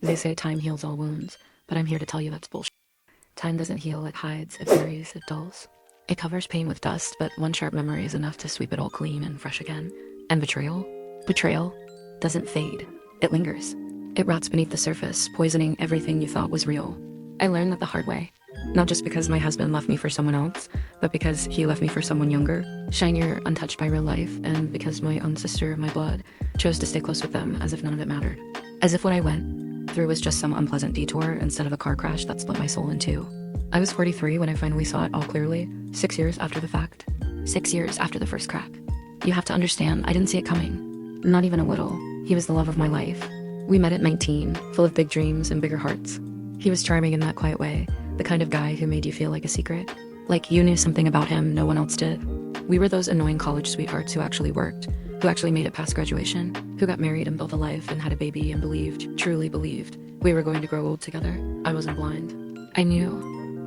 They say time heals all wounds, but I'm here to tell you that's bullshit. Time doesn't heal, it hides, it buries, it dulls. It covers pain with dust, but one sharp memory is enough to sweep it all clean and fresh again. And betrayal? Betrayal doesn't fade. It lingers. It rots beneath the surface, poisoning everything you thought was real. I learned that the hard way. Not just because my husband left me for someone else, but because he left me for someone younger, shinier, untouched by real life, and because my own sister, my blood, chose to stay close with them as if none of it mattered. As if what I went through was just some unpleasant detour instead of a car crash that split my soul in two. I was 43 when I finally saw it all clearly, 6 years after the fact. 6 years after the first crack. You have to understand, I didn't see it coming. Not even a little. He was the love of my life. We met at 19, full of big dreams and bigger hearts. He was charming in that quiet way, the kind of guy who made you feel like a secret. Like you knew something about him no one else did. We were those annoying college sweethearts who actually worked, who actually made it past graduation, who got married and built a life and had a baby and believed, truly believed, we were going to grow old together. I wasn't blind. I knew.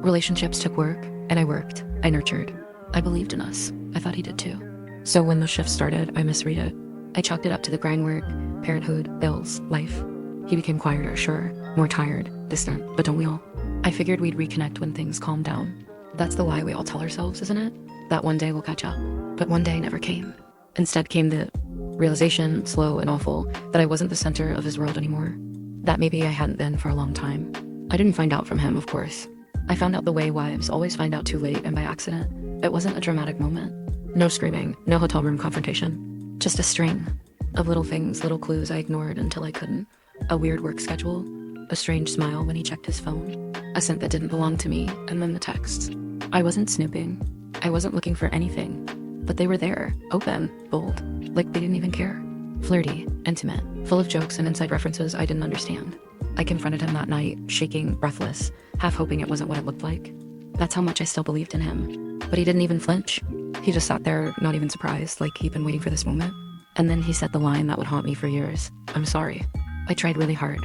Relationships took work, and I worked. I nurtured. I believed in us. I thought he did too. So when the shift started, I misread it. I chalked it up to the grind work, parenthood, bills, life. He became quieter, sure, more tired, distant, but don't we all? I figured we'd reconnect when things calmed down. That's the lie we all tell ourselves, isn't it? That one day we'll catch up. But one day never came. Instead came the realization, slow and awful, that I wasn't the center of his world anymore. That maybe I hadn't been for a long time. I didn't find out from him, of course. I found out the way wives always find out too late and by accident. It wasn't a dramatic moment. No screaming, no hotel room confrontation. Just a string of little things, little clues I ignored until I couldn't. A weird work schedule, a strange smile when he checked his phone, a scent that didn't belong to me, and then the texts. I wasn't snooping. I wasn't looking for anything. But they were there, open, bold, like they didn't even care. Flirty, intimate, full of jokes and inside references I didn't understand. I confronted him that night, shaking, breathless, half hoping it wasn't what it looked like. That's how much I still believed in him. But he didn't even flinch. He just sat there, not even surprised, like he'd been waiting for this moment. And then he said the line that would haunt me for years. I'm sorry. I tried really hard.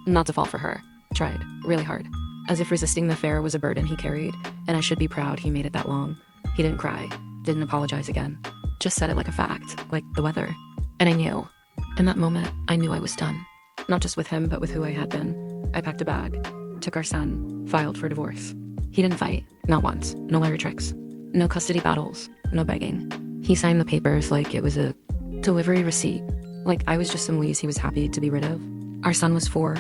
Not to fall for her. Tried, really hard. As if resisting the affair was a burden he carried, and I should be proud he made it that long. He didn't cry, didn't apologize again. Just said it like a fact, like the weather. And I knew. In that moment, I knew I was done. Not just with him, but with who I had been. I packed a bag, took our son, filed for divorce. He didn't fight, not once, no Larry tricks. No custody battles, no begging. He signed the papers like it was a delivery receipt, like I was just some lease he was happy to be rid of. Our son was 4,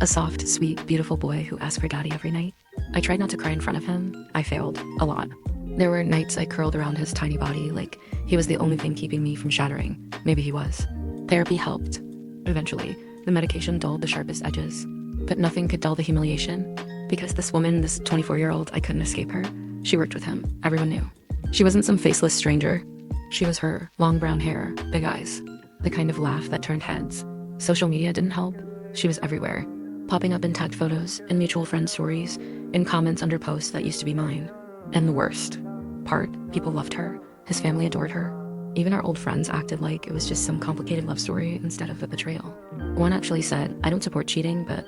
a soft, sweet, beautiful boy who asked for daddy every night. I tried not to cry in front of him. I failed, a lot. There were nights I curled around his tiny body like he was the only thing keeping me from shattering. Maybe he was. Therapy helped. Eventually, the medication dulled the sharpest edges. But nothing could dull the humiliation. Because this woman, this 24-year-old, I couldn't escape her. She worked with him. Everyone knew. She wasn't some faceless stranger. She was her, long brown hair, big eyes. The kind of laugh that turned heads. Social media didn't help. She was everywhere. Popping up in tagged photos, in mutual friend stories, in comments under posts that used to be mine. And the worst part, people loved her. His family adored her. Even our old friends acted like it was just some complicated love story instead of a betrayal. One actually said, I don't support cheating, but,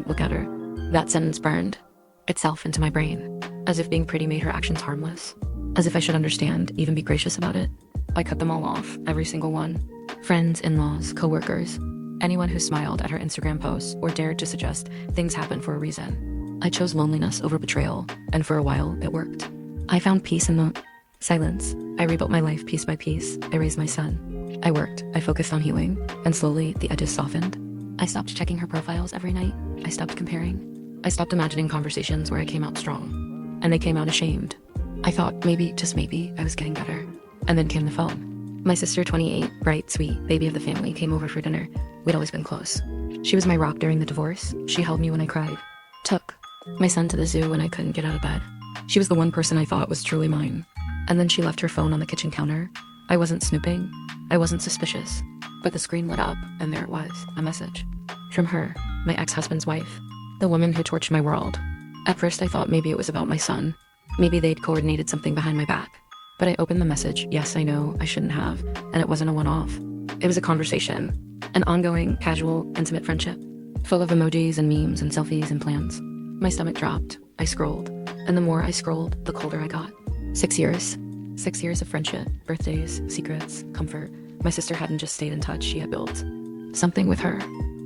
look at her. That sentence burned itself into my brain, as if being pretty made her actions harmless. As if I should understand, even be gracious about it. I cut them all off, every single one. Friends, in-laws, co-workers. Anyone who smiled at her Instagram posts or dared to suggest things happen for a reason. I chose loneliness over betrayal, and for a while, it worked. I found peace in the silence. I rebuilt my life piece by piece. I raised my son. I worked. I focused on healing, and slowly, the edges softened. I stopped checking her profiles every night. I stopped comparing. I stopped imagining conversations where I came out strong, and they came out ashamed. I thought maybe, just maybe, I was getting better. And then came the phone. My sister, 28, bright, sweet, baby of the family, came over for dinner. We'd always been close. She was my rock during the divorce. She held me when I cried. Took my son to the zoo when I couldn't get out of bed. She was the one person I thought was truly mine. And then she left her phone on the kitchen counter. I wasn't snooping. I wasn't suspicious. But the screen lit up, and there it was, a message. From her, my ex-husband's wife. The woman who torched my world. At first I thought maybe it was about my son. Maybe they'd coordinated something behind my back. But I opened the message. Yes, I know, I shouldn't have. And it wasn't a one-off. It was a conversation. An ongoing, casual, intimate friendship. Full of emojis and memes and selfies and plans. My stomach dropped. I scrolled. And the more I scrolled, the colder I got. 6 years. 6 years of friendship, birthdays, secrets, comfort. My sister hadn't just stayed in touch, she had built something with her.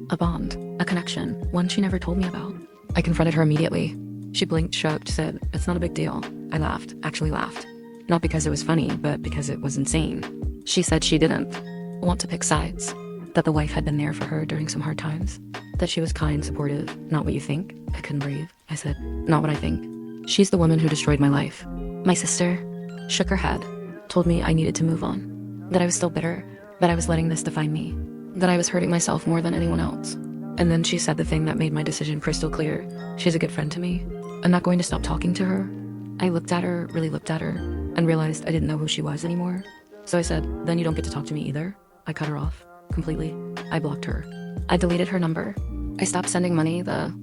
A bond, a connection, one she never told me about. I confronted her immediately. She blinked, shrugged, said, "It's not a big deal." I laughed, actually laughed. Not because it was funny, but because it was insane. She said she didn't want to pick sides, that the wife had been there for her during some hard times, that she was kind, supportive, not what you think. I couldn't breathe. I said, "Not what I think. She's the woman who destroyed my life." My sister shook her head, told me I needed to move on, that I was still bitter, that I was letting this define me, that I was hurting myself more than anyone else. And then she said the thing that made my decision crystal clear. She's a good friend to me. I'm not going to stop talking to her. I looked at her, really looked at her, and realized I didn't know who she was anymore. So I said, "Then you don't get to talk to me either." I cut her off completely. I blocked her. I deleted her number. I stopped sending money, the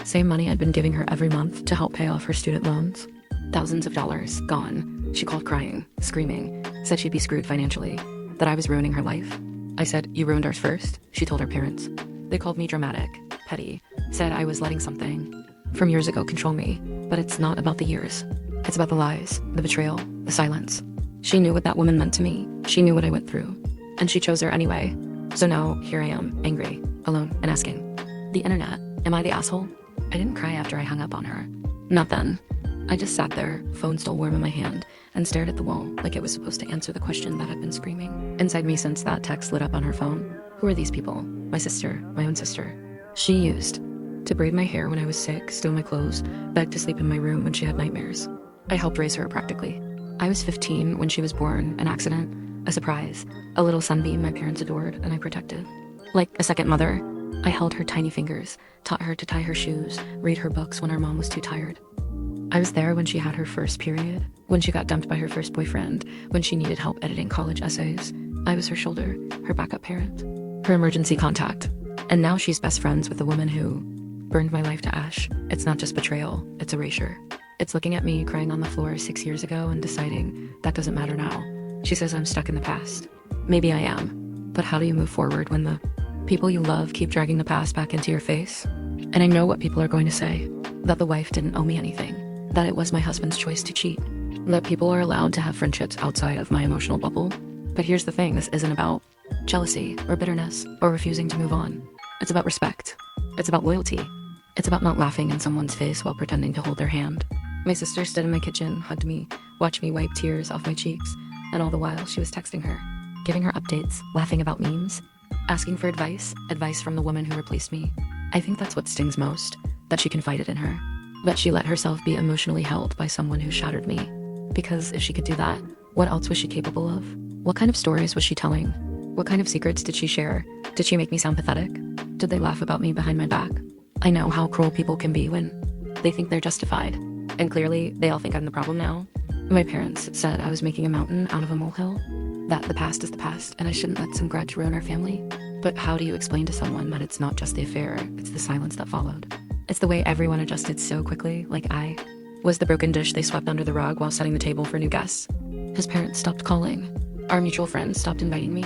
same money I'd been giving her every month to help pay off her student loans. Thousands of dollars gone. She called crying, screaming, said she'd be screwed financially, that I was ruining her life. I said, "You ruined ours first." She told her parents. They called me dramatic, petty, said I was letting something from years ago control me. But it's not about the years. It's about the lies, the betrayal, the silence. She knew what that woman meant to me. She knew what I went through. And she chose her anyway. So now, here I am, angry, alone, and asking, the internet, am I the asshole? I didn't cry after I hung up on her. Not then. I just sat there, phone still warm in my hand, and stared at the wall like it was supposed to answer the question that had been screaming inside me since that text lit up on her phone. Who are these people? My sister, my own sister. She used to braid my hair when I was sick, steal my clothes, beg to sleep in my room when she had nightmares. I helped raise her practically. I was 15 when she was born, an accident, a surprise, a little sunbeam my parents adored and I protected. Like a second mother, I held her tiny fingers, taught her to tie her shoes, read her books when our mom was too tired. I was there when she had her first period, when she got dumped by her first boyfriend, when she needed help editing college essays. I was her shoulder, her backup parent, her emergency contact. And now she's best friends with the woman who burned my life to ash. It's not just betrayal, it's erasure. It's looking at me crying on the floor 6 years ago and deciding that doesn't matter now. She says I'm stuck in the past. Maybe I am. But how do you move forward when the people you love keep dragging the past back into your face? And I know what people are going to say. That the wife didn't owe me anything. That it was my husband's choice to cheat. That people are allowed to have friendships outside of my emotional bubble. But here's the thing, this isn't about jealousy or bitterness or refusing to move on. It's about respect. It's about loyalty. It's about not laughing in someone's face while pretending to hold their hand. My sister stood in my kitchen, hugged me, watched me wipe tears off my cheeks, and all the while she was texting her, giving her updates, laughing about memes, asking for advice from the woman who replaced me. I think that's what stings most, that she confided in her. That she let herself be emotionally held by someone who shattered me. Because if she could do that, what else was she capable of? What kind of stories was she telling? What kind of secrets did she share? Did she make me sound pathetic? Did they laugh about me behind my back? I know how cruel people can be when they think they're justified. And clearly, they all think I'm the problem now. My parents said I was making a mountain out of a molehill. That the past is the past, and I shouldn't let some grudge ruin our family. But how do you explain to someone that it's not just the affair, it's the silence that followed? It's the way everyone adjusted so quickly, like I was the broken dish they swept under the rug while setting the table for new guests. His parents stopped calling. Our mutual friends stopped inviting me.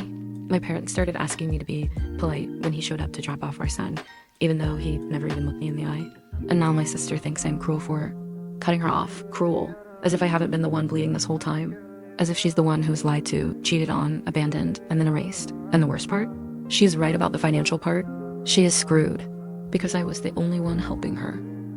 My parents started asking me to be polite when he showed up to drop off our son, even though he never even looked me in the eye. And now my sister thinks I'm cruel for her. Cutting her off, cruel, as if I haven't been the one bleeding this whole time. As if she's the one who was lied to, cheated on, abandoned, and then erased. And the worst part? She's right about the financial part. She is screwed. Because I was the only one helping her.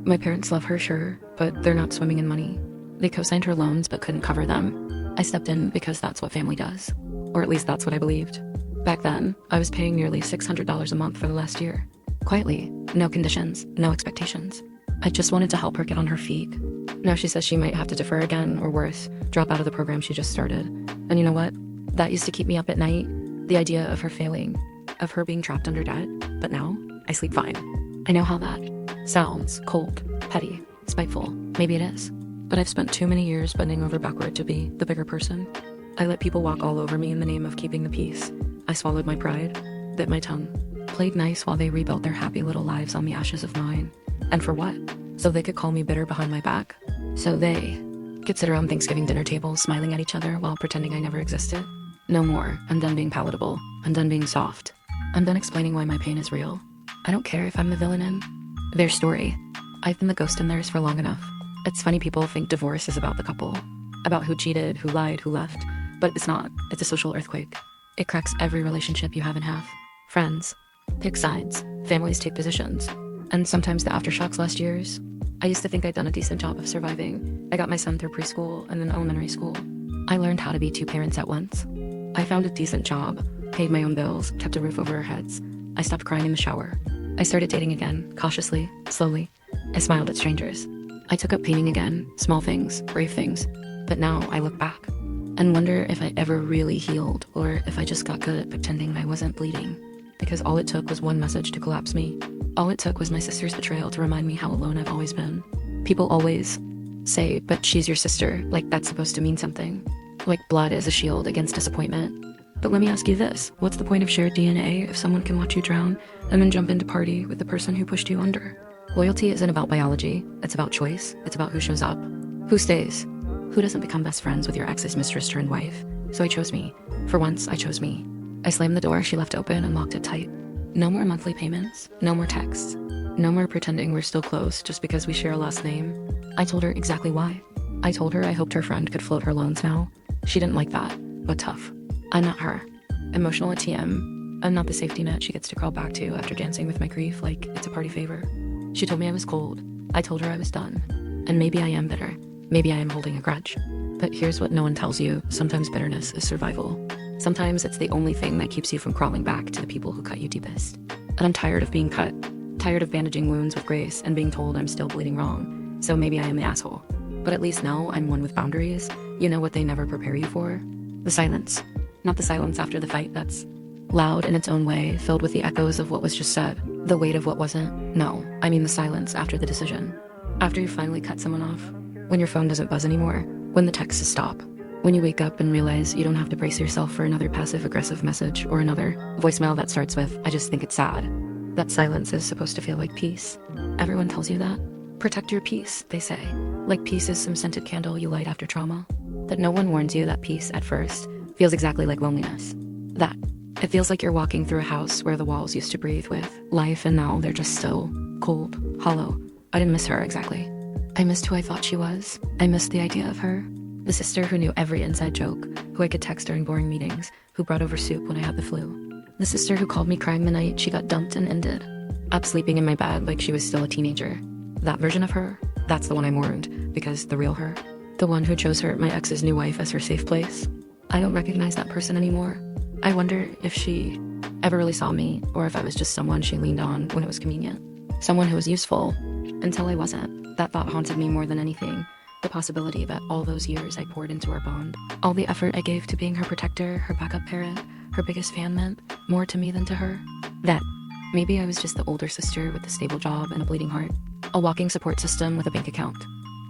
My parents love her, sure, but they're not swimming in money. They co-signed her loans but couldn't cover them. I stepped in because that's what family does. Or at least that's what I believed. Back then, I was paying nearly $600 a month for the last year. Quietly, no conditions, no expectations. I just wanted to help her get on her feet. Now she says she might have to defer again, or worse, drop out of the program she just started. And you know what? That used to keep me up at night. The idea of her failing, of her being trapped under debt. But now, I sleep fine. I know how that sounds cold, petty, spiteful. Maybe it is. But I've spent too many years bending over backward to be the bigger person. I let people walk all over me in the name of keeping the peace. I swallowed my pride, bit my tongue, played nice while they rebuilt their happy little lives on the ashes of mine. And for what? So they could call me bitter behind my back? So they could sit around Thanksgiving dinner tables smiling at each other while pretending I never existed? No more. I'm done being palatable. I'm done being soft. I'm done explaining why my pain is real. I don't care if I'm the villain in their story. I've been the ghost in theirs for long enough. It's funny people think divorce is about the couple, about who cheated, who lied, who left. But it's not. It's a social earthquake. It cracks every relationship you have in half. Friends, Pick sides, families take positions, and sometimes the aftershocks last years. I used to think I'd done a decent job of surviving. I got my son through preschool and then elementary school. I learned how to be two parents at once. I found a decent job, paid my own bills, kept a roof over our heads. I stopped crying in the shower. I started dating again, cautiously, slowly. I smiled at strangers. I took up painting again, small things, brave things. But now I look back and wonder if I ever really healed, or if I just got good at pretending I wasn't bleeding. Because all it took was one message to collapse me. All it took was my sister's betrayal to remind me how alone I've always been. People always say, but she's your sister, like that's supposed to mean something. Like blood is a shield against disappointment. But let me ask you this, what's the point of shared DNA if someone can watch you drown and then jump into party with the person who pushed you under? Loyalty isn't about biology, it's about choice, it's about who shows up, who stays, who doesn't become best friends with your ex's mistress turned wife. So I chose me. For once, I chose me. I slammed the door she left open and locked it tight. No more monthly payments, no more texts, no more pretending we're still close just because we share a last name. I told her exactly why. I told her I hoped her friend could float her loans now. She didn't like that, but tough. I'm not her. Emotional ATM. I'm not the safety net she gets to crawl back to after dancing with my grief like it's a party favor. She told me I was cold. I told her I was done. And maybe I am bitter. Maybe I am holding a grudge. But here's what no one tells you. Sometimes bitterness is survival. Sometimes it's the only thing that keeps you from crawling back to the people who cut you deepest. And I'm tired of being cut. Tired of bandaging wounds with grace and being told I'm still bleeding wrong. So maybe I am the asshole. But at least now I'm one with boundaries. You know what they never prepare you for? The silence. Not the silence after the fight that's loud in its own way, filled with the echoes of what was just said, the weight of what wasn't. No, I mean the silence after the decision. After you finally cut someone off. When your phone doesn't buzz anymore. When the texts stop. When you wake up and realize you don't have to brace yourself for another passive-aggressive message or another voicemail that starts with, I just think it's sad. That silence is supposed to feel like peace. Everyone tells you that. Protect your peace, they say. Like peace is some scented candle you light after trauma. That no one warns you that peace, at first, feels exactly like loneliness. That it feels like you're walking through a house where the walls used to breathe with life and now they're just still, cold, hollow. I didn't miss her exactly. I missed who I thought she was. I missed the idea of her. The sister who knew every inside joke, who I could text during boring meetings, who brought over soup when I had the flu. The sister who called me crying the night she got dumped and ended. Up sleeping in my bed like she was still a teenager. That version of her, that's the one I mourned, because the real her, the one who chose her, my ex's new wife, as her safe place. I don't recognize that person anymore. I wonder if she ever really saw me, or if I was just someone she leaned on when it was convenient. Someone who was useful, until I wasn't. That thought haunted me more than anything. The possibility that all those years I poured into our bond, all the effort I gave to being her protector, her backup parent, her biggest fan meant more to me than to her. That maybe I was just the older sister with a stable job and a bleeding heart. A walking support system with a bank account.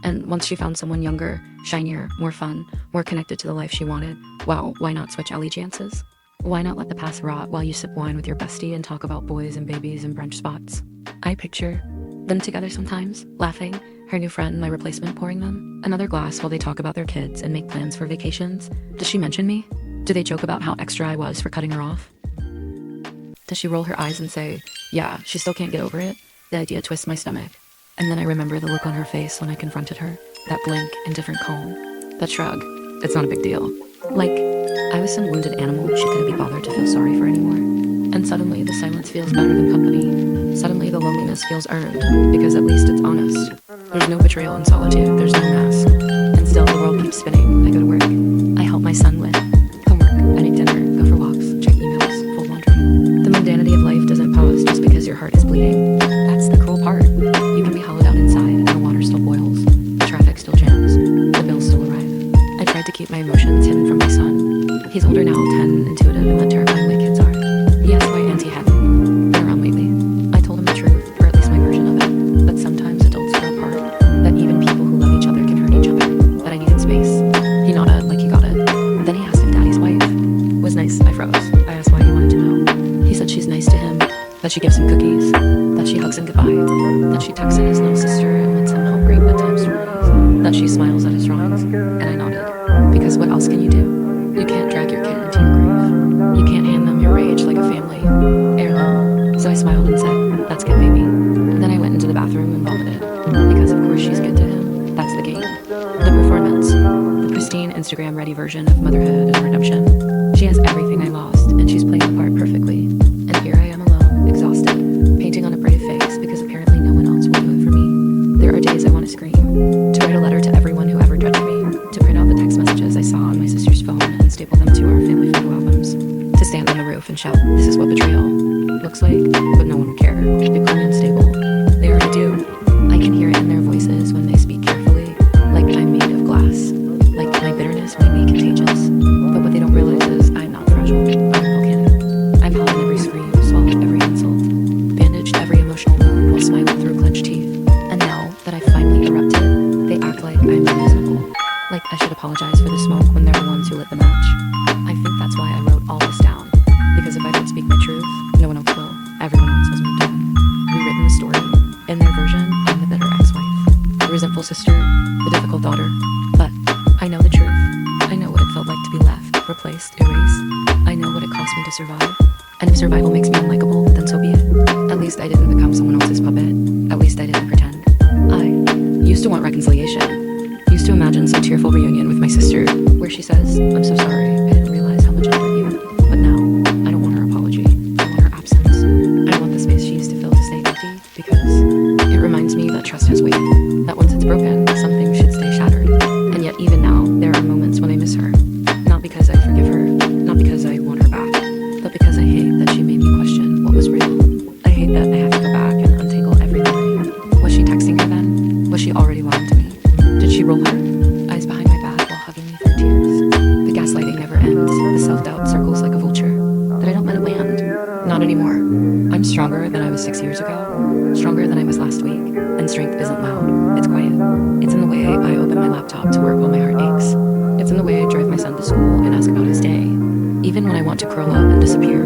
And once she found someone younger, shinier, more fun, more connected to the life she wanted, well, why not switch allegiances? Why not let the past rot while you sip wine with your bestie and talk about boys and babies and brunch spots? I picture them together sometimes, laughing, her new friend, my replacement, pouring them another glass while they talk about their kids and make plans for vacations. Does she mention me? Do they joke about how extra I was for cutting her off? Does she roll her eyes and say, yeah, she still can't get over it? The idea twists my stomach. And then I remember the look on her face when I confronted her, that blank, indifferent calm, that shrug. It's not a big deal. Like, I was some wounded animal she couldn't be bothered to feel sorry for anymore. And suddenly the silence feels better than company. Suddenly the loneliness feels earned, because at least it's honest. There's no betrayal in solitude, there's no mask. And still the world keeps spinning. I go to work. I help my son with homework. I make dinner, go for walks, check emails, fold laundry. The mundanity of life doesn't pause just because your heart is bleeding. That's the cruel part. You can be hollowed out inside and the water still boils. The traffic still jams. The bills still arrive. I tried to keep my emotions hidden from my son. He's older now, 10, intuitive, and that terrifying way kids are. He asked why Auntie hadn't been around lately. I told him the truth, or at least my version of it. That sometimes adults grow apart. That even people who love each other can hurt each other. That I needed space. He nodded like he got it. Then he asked if Daddy's wife was nice. I froze. I asked why he wanted to know. He said she's nice to him. That she gives him cookies. That she hugs him goodbye. That she tucks in his little sister and lets him help read bedtime stories. That she smiles at his drawings. And I nodded. Because what else can you do? You can't drag your kid into your grief. You can't hand them your rage like a family heirloom. So I smiled and said, that's good, baby. And then I went into the bathroom and vomited. Because of course she's good to him. That's the game. The performance. The pristine Instagram-ready version of motherhood and redemption. She has everything I lost, and she's playing the part perfectly. And here I am alone, sister, the difficult daughter. But I know the truth. I know what it felt like to be left, replaced, erased. I know what it cost me to survive. And if survival makes me unlikable, then so be it. At least I didn't become someone else's puppet. At least I didn't pretend. I used to want reconciliation. Used to imagine some tearful reunion with my sister, where she says, "I'm so sorry, I didn't realize how much I hurt you." But now, I don't want her apology. I want her absence. I want the space she used to fill to stay empty, because it reminds me that trust has weight. That once it's broken, something should stay shattered. And yet even now, there are moments when I miss her. Not because I forgive her, not because I want her back, but because I hate that she made me question what was real. I hate that I have to go back and untangle every memory. Was she texting her then? Was she already lying to me? Did she roll her eyes behind my back while hugging me through tears? The gaslighting never ends. The self-doubt circles like a vulture that I don't let it land. Not anymore. I'm stronger than I was 6 years ago, stronger than I was last week, and strength isn't loud. It's quiet. It's in the way I open my laptop to work while my heart aches. It's in the way I drive my son to school and ask about his day, even when I want to curl up and disappear.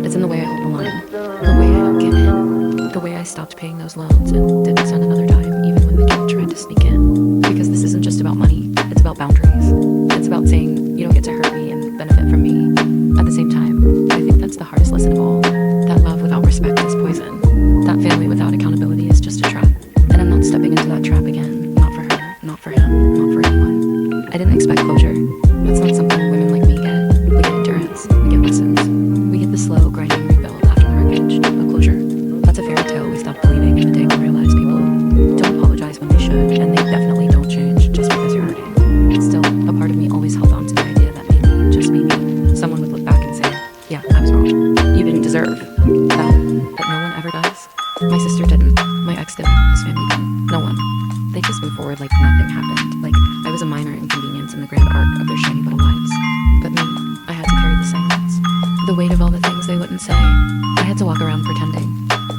It's in the way I hold the line, the way I don't give in, the way I stopped paying those loans and didn't send another dime even when the guilt tried to sneak in. Because this isn't just about money, it's about boundaries. It's about saying you don't get to hurt me and benefit from me. At the same time, I think that's the hardest lesson of all. That love without respect is poison. That family without accountability is just a trap. And I'm not stepping into that trap again. Not for her, not for him, not for anyone. I didn't expect closure. That's not something women like me get. We get endurance, we get lessons. We get the slow, grinding rebuild after the wreckage. But closure, that's a fairy tale we stopped believing in the day we realized people don't apologize when they should, and they definitely don't change just because you're hurting. Still, a part of me always held on to the idea that maybe, just maybe, someone would look back and say, "Yeah, I was wrong. You didn't deserve that," but no one ever does. My sister didn't. My ex didn't. His family didn't. No one. They just moved forward like nothing happened. Like I was a minor inconvenience in the grand arc of their shiny little lives. But me, I had to carry the silence. The weight of all the things they wouldn't say. I had to walk around pretending.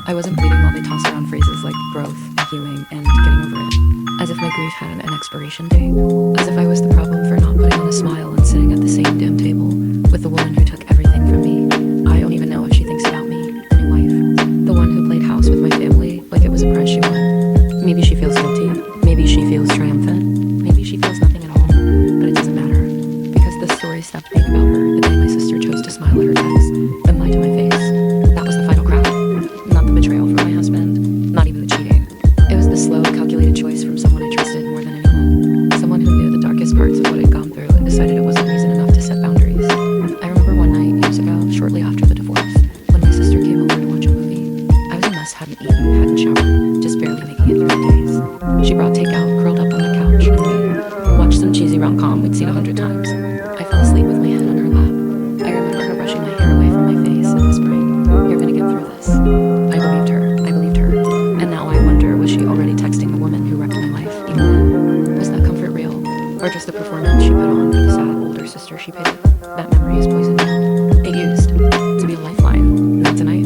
I wasn't bleeding while they tossed around phrases like growth, healing, and getting over it. As if my grief had an expiration date. As if I was the problem for not putting on a smile and sitting at the same damn table with the woman who took everything from me. I don't even know if she thinks about me, the new wife. The one who played house with my family like it was a prize she won. Maybe she feels guilty. Maybe she feels triumphant. Maybe she feels nothing at all. But it doesn't matter. Because the story stopped being about her the day my sister chose to smile at her text and lie to my face. That was the final crack. Not the betrayal from my husband. Not even the cheating. It was the slow, calculated choice from someone I trusted more than anyone. Someone who knew the darkest parts of what I'd gone through and decided it wasn't reason enough to set boundaries. I remember one night, years ago, shortly after the divorce, when my sister came over to watch a movie. I was a mess, hadn't eaten, hadn't showered, just barely making it through the days. She brought takeout, curled up on the couch, and we watched some cheesy rom-com we'd seen 100 times. I fell asleep with my head on her lap. I remember her brushing my hair away from my face and whispering, "You're gonna get through this." I believed her. I believed her. And now I wonder, was she already texting the woman who wrecked my life even then? Was that comfort real? Or just a performance she put on for the sad older sister she pitied? That memory is poison now. It used to be a lifeline, not a knife.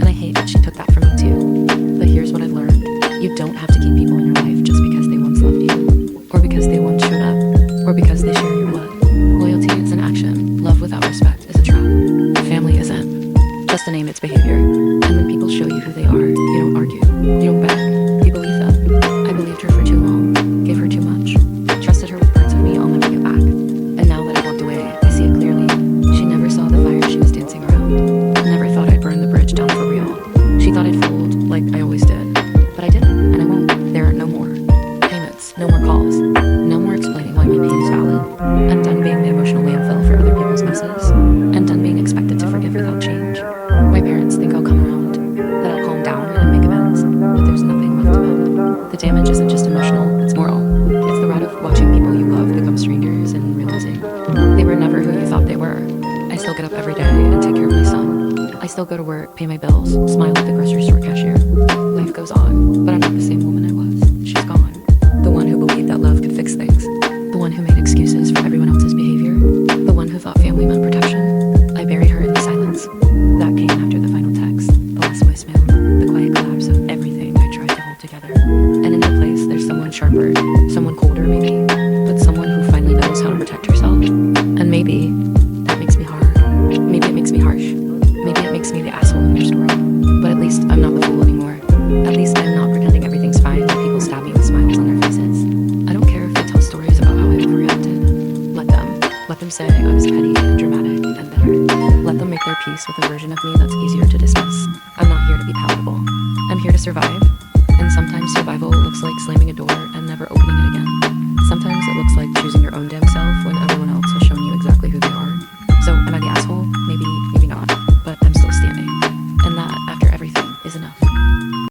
And I hate that she took that from me too. But here's what I've learned. You don't have to keep people in your life just because they once loved you, or because they once showed up, or because they share your blood. Loyalty is an action. Love without respect is a trap. Family isn't. Just to name its behavior. And when people show you who they are, you don't argue. You don't beg. You believe them. I believed her for too long. Gave her too much. Trusted her with parts of me I'll never get back. And now that I walked away, I see it clearly. She never saw the fire she was dancing around. Never thought I'd burn the bridge down for real. She thought I'd fold, like I always did. But I didn't, and I won't. There are no more payments, no more calls, no more explaining why my pain is valid. I'm done being the emotional landfill for other people's messes. I'm done being expected to forgive without change. My parents think I'll come around, that I'll calm down and make amends, but there's nothing left to mend. The damage isn't just emotional, it's moral. It's the route of watching people you love become strangers and realizing they were never who you thought they were. I still get up every day and take care of my son. I still go to work, pay my bills, smile at the grocery store cashier. Life goes on, but I'm not the same woman I was. She's gone. The one who believed that love could fix things. The one who made excuses for everyone else's behavior. The one who thought family meant protection. I buried her in the silence. That came after the final text, the last voicemail, the quiet collapse of everything I tried to hold together. And in her place, there's someone sharper, someone colder maybe, but someone who finally knows how to protect herself. And maybe that makes me hard. Maybe it makes me harsh. Maybe it makes me the asshole in their story. But at least I'm not the fool anymore. At least I'm not pretending everything's fine when people stab me with smiles on their faces. version of me that's easier to dismiss. I'm not here to be palatable. I'm here to survive. And sometimes survival looks like slamming a door and never opening it again. Sometimes it looks like choosing your own damage.